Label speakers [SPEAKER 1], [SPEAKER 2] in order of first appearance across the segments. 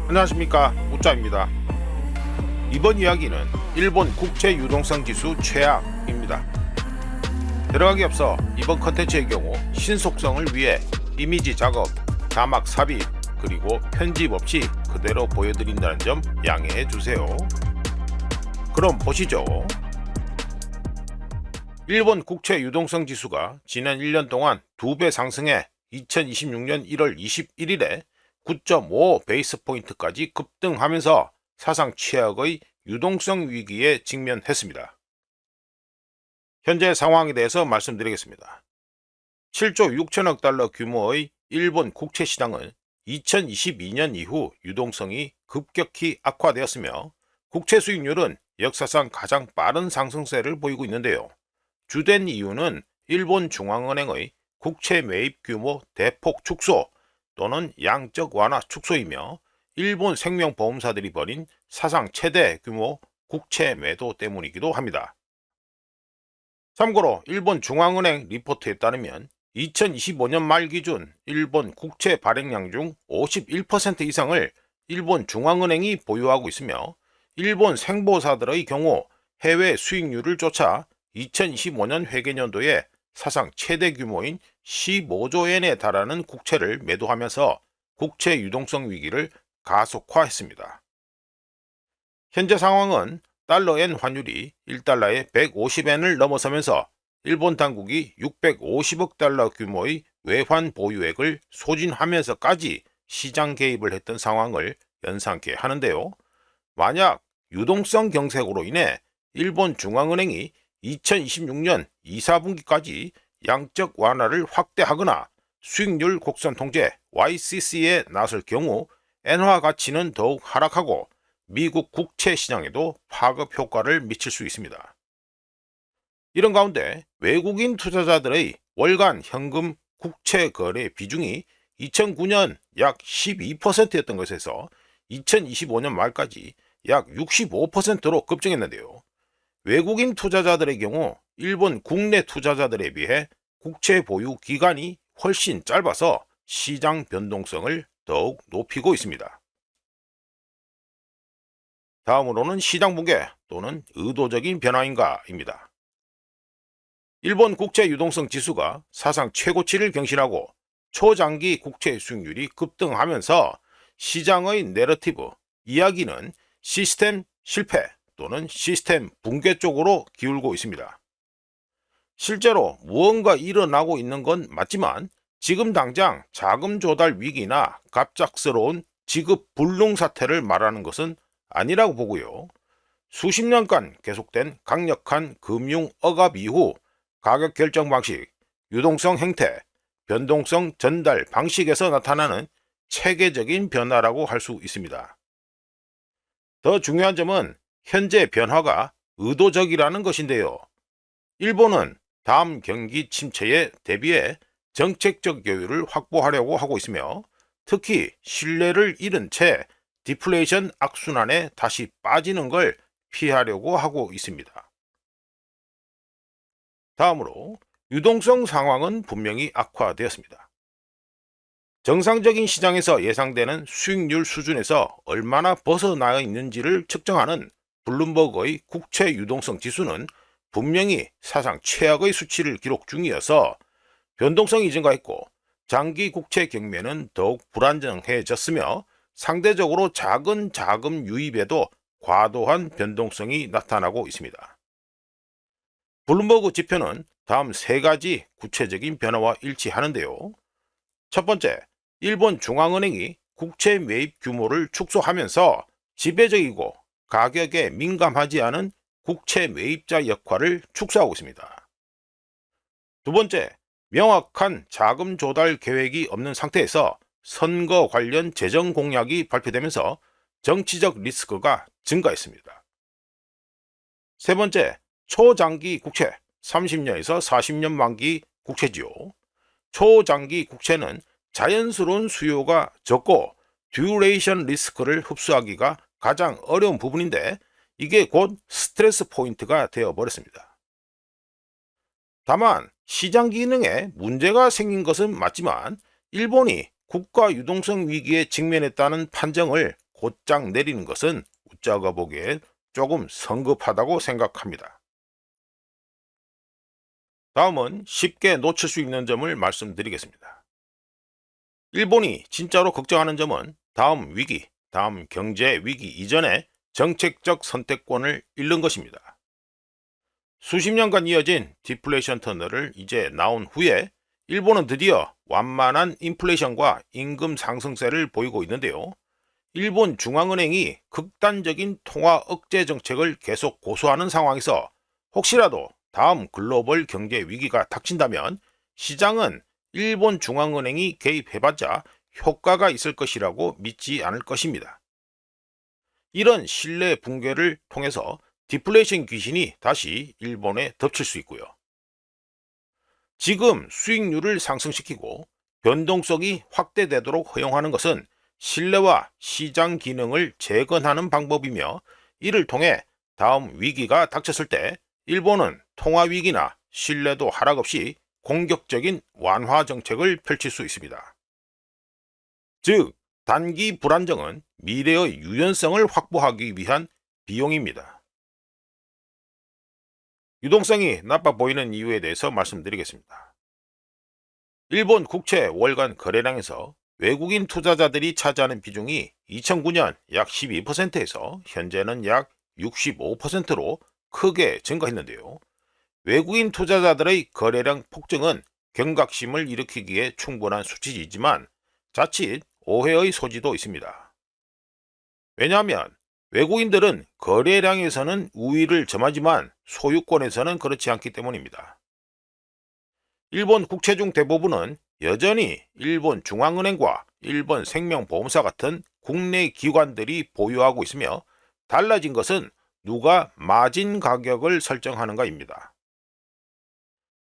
[SPEAKER 1] 안녕하십니까, 우짜입니다. 이번 이야기는 일본 국채 유동성 지수 최악입니다. 들어가기 앞서 이번 컨텐츠의 경우 신속성을 위해 이미지 작업, 자막 삽입, 그리고 편집 없이 그대로 보여드린다는 점 양해해 주세요. 그럼 보시죠. 일본 국채 유동성 지수가 지난 1년 동안 2배 상승해 2026년 1월 21일에 9.5 베이스 포인트까지 급등하면서 사상 최악의 유동성 위기에 직면했습니다. 현재 상황에 대해서 말씀드리겠습니다. 7조 6천억 달러 규모의 일본 국채 시장은 2022년 이후 유동성이 급격히 악화되었으며 국채 수익률은 역사상 가장 빠른 상승세를 보이고 있는데요. 주된 이유는 일본 중앙은행의 국채 매입 규모 대폭 축소 또는 양적 완화 축소이며 일본 생명보험사들이 벌인 사상 최대 규모 국채 매도 때문이기도 합니다. 참고로 일본 중앙은행 리포트에 따르면 2025년 말 기준 일본 국채 발행량 중 51% 이상을 일본 중앙은행이 보유하고 있으며 일본 생보사들의 경우 해외 수익률을 쫓아 2025년 회계년도에 사상 최대 규모인 15조 엔에 달하는 국채를 매도하면서 국채 유동성 위기를 가속화했습니다. 현재 상황은 달러엔 환율이 1달러에 150엔을 넘어서면서 일본 당국이 650억 달러 규모의 외환 보유액을 소진하면서까지 시장 개입을 했던 상황을 연상케 하는데요. 만약 유동성 경색으로 인해 일본 중앙은행이 2026년 2, 4분기까지 양적 완화를 확대하거나 수익률 곡선 통제 YCC에 나설 경우 엔화 가치는 더욱 하락하고 미국 국채 시장에도 파급 효과를 미칠 수 있습니다. 이런 가운데 외국인 투자자들의 월간 현금 국채 거래 비중이 2009년 약 12%였던 것에서 2025년 말까지 약 65%로 급증했는데요. 외국인 투자자들의 경우 일본 국내 투자자들에 비해 국채 보유 기간이 훨씬 짧아서 시장 변동성을 더욱 높이고 있습니다. 다음으로는 시장 붕괴 또는 의도적인 변화인가입니다. 일본 국채 유동성 지수가 사상 최고치를 경신하고 초장기 국채 수익률이 급등하면서 시장의 내러티브, 이야기는 시스템 실패 또는 시스템 붕괴 쪽으로 기울고 있습니다. 실제로 무언가 일어나고 있는 건 맞지만 지금 당장 자금 조달 위기나 갑작스러운 지급 불능 사태를 말하는 것은 아니라고 보고요. 수십 년간 계속된 강력한 금융 억압 이후 가격 결정 방식, 유동성 행태, 변동성 전달 방식에서 나타나는 체계적인 변화라고 할 수 있습니다. 더 중요한 점은 현재 변화가 의도적이라는 것인데요. 일본은 다음 경기 침체에 대비해 정책적 여유를 확보하려고 하고 있으며 특히 신뢰를 잃은 채 디플레이션 악순환에 다시 빠지는 걸 피하려고 하고 있습니다. 다음으로 유동성 상황은 분명히 악화되었습니다. 정상적인 시장에서 예상되는 수익률 수준에서 얼마나 벗어나 있는지를 측정하는 블룸버그의 국채 유동성 지수는 분명히 사상 최악의 수치를 기록 중이어서 변동성이 증가했고 장기 국채 경매는 더욱 불안정해졌으며 상대적으로 작은 자금 유입에도 과도한 변동성이 나타나고 있습니다. 블룸버그 지표는 다음 세 가지 구체적인 변화와 일치하는데요. 첫 번째, 일본 중앙은행이 국채 매입 규모를 축소하면서 지배적이고 가격에 민감하지 않은 국채 매입자 역할을 축소하고 있습니다. 두 번째, 명확한 자금 조달 계획이 없는 상태에서 선거 관련 재정 공약이 발표되면서 정치적 리스크가 증가했습니다. 세 번째, 초장기 국채, 30년에서 40년 만기 국채지요. 초장기 국채는 자연스러운 수요가 적고 듀레이션 리스크를 흡수하기가 가장 어려운 부분인데 이게 곧 스트레스 포인트가 되어버렸습니다. 다만 시장 기능에 문제가 생긴 것은 맞지만 일본이 국가 유동성 위기에 직면했다는 판정을 곧장 내리는 것은 웃자가 보기엔 조금 성급하다고 생각합니다. 다음은 쉽게 놓칠 수 있는 점을 말씀드리겠습니다. 일본이 진짜로 걱정하는 점은 다음 위기, 다음 경제 위기 이전에 정책적 선택권을 잃는 것입니다. 수십 년간 이어진 디플레이션 터널을 이제 나온 후에 일본은 드디어 완만한 인플레이션과 임금 상승세를 보이고 있는데요. 일본 중앙은행이 극단적인 통화 억제 정책을 계속 고수하는 상황에서 혹시라도 다음 글로벌 경제 위기가 닥친다면 시장은 일본 중앙은행이 개입해봤자 효과가 있을 것이라고 믿지 않을 것입니다. 이런 신뢰 붕괴를 통해서 디플레이션 귀신이 다시 일본에 덮칠 수 있고요. 지금 수익률을 상승시키고 변동성이 확대되도록 허용하는 것은 신뢰와 시장 기능을 재건하는 방법이며, 이를 통해 다음 위기가 닥쳤을 때 일본은 통화 위기나 신뢰도 하락 없이 공격적인 완화 정책을 펼칠 수 있습니다. 즉, 단기 불안정은 미래의 유연성을 확보하기 위한 비용입니다. 유동성이 나빠 보이는 이유에 대해서 말씀드리겠습니다. 일본 국채 월간 거래량에서 외국인 투자자들이 차지하는 비중이 2009년 약 12%에서 현재는 약 65%로 크게 증가했는데요. 외국인 투자자들의 거래량 폭증은 경각심을 일으키기에 충분한 수치이지만 자칫 오해의 소지도 있습니다. 왜냐하면 외국인들은 거래량에서는 우위를 점하지만 소유권에서는 그렇지 않기 때문입니다. 일본 국채 중 대부분은 여전히 일본 중앙은행과 일본 생명보험사 같은 국내 기관들이 보유하고 있으며, 달라진 것은 누가 마진 가격을 설정하는가입니다.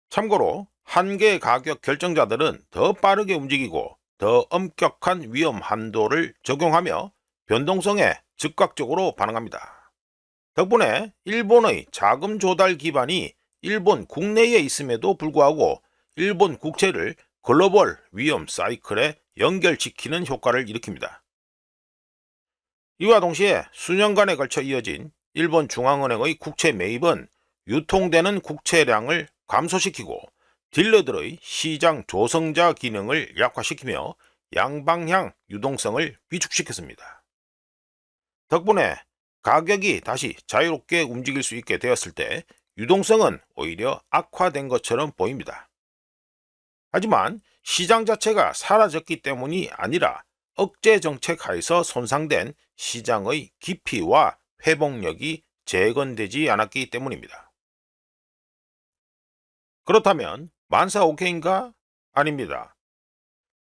[SPEAKER 1] 참고로 한계 가격 결정자들은 더 빠르게 움직이고 더 엄격한 위험 한도를 적용하며 변동성에 즉각적으로 반응합니다. 덕분에 일본의 자금 조달 기반이 일본 국내에 있음에도 불구하고 일본 국채를 글로벌 위험 사이클에 연결시키는 효과를 일으킵니다. 이와 동시에 수년간에 걸쳐 이어진 일본 중앙은행의 국채 매입은 유통되는 국채량을 감소시키고 딜러들의 시장 조성자 기능을 약화시키며 양방향 유동성을 위축시켰습니다. 덕분에 가격이 다시 자유롭게 움직일 수 있게 되었을 때 유동성은 오히려 악화된 것처럼 보입니다. 하지만 시장 자체가 사라졌기 때문이 아니라 억제 정책 하에서 손상된 시장의 깊이와 회복력이 재건되지 않았기 때문입니다. 그렇다면 만사 오케이인가? 아닙니다.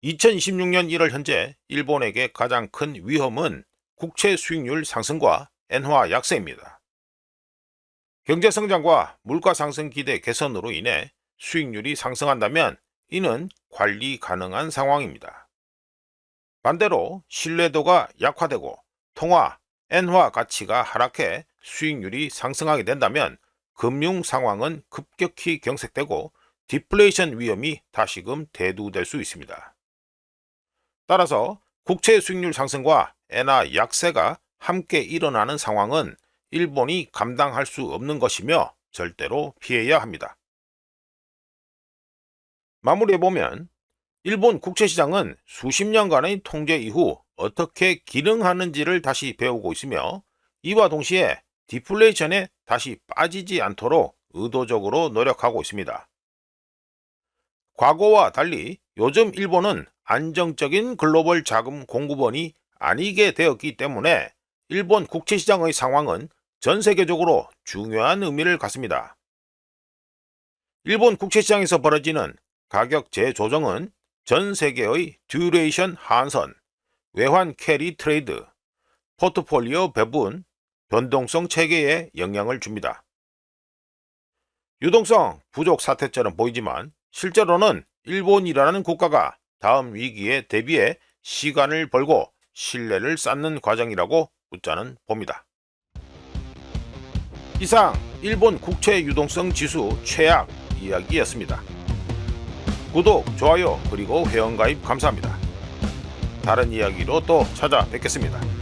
[SPEAKER 1] 2026년 1월 현재 일본에게 가장 큰 위험은 국채 수익률 상승과 엔화 약세입니다. 경제 성장과 물가 상승 기대 개선으로 인해 수익률이 상승한다면 이는 관리 가능한 상황입니다. 반대로 신뢰도가 약화되고 통화, 엔화 가치가 하락해 수익률이 상승하게 된다면 금융 상황은 급격히 경색되고 디플레이션 위험이 다시금 대두될 수 있습니다. 따라서 국채 수익률 상승과 엔화 약세가 함께 일어나는 상황은 일본이 감당할 수 없는 것이며 절대로 피해야 합니다. 마무리해보면 일본 국채시장은 수십 년간의 통제 이후 어떻게 기능하는지를 다시 배우고 있으며, 이와 동시에 디플레이션에 다시 빠지지 않도록 의도적으로 노력하고 있습니다. 과거와 달리 요즘 일본은 안정적인 글로벌 자금 공급원이 아니게 되었기 때문에 일본 국채시장의 상황은 전 세계적으로 중요한 의미를 갖습니다. 일본 국채시장에서 벌어지는 가격 재조정은 전 세계의 듀레이션 하한선, 외환 캐리 트레이드, 포트폴리오 배분, 변동성 체계에 영향을 줍니다. 유동성 부족 사태처럼 보이지만 실제로는 일본이라는 국가가 다음 위기에 대비해 시간을 벌고 신뢰를 쌓는 과정이라고 웃자는 봅니다. 이상 일본 국채 유동성 지수 최악 이야기였습니다. 구독, 좋아요, 그리고 회원가입 감사합니다. 다른 이야기로 또 찾아뵙겠습니다.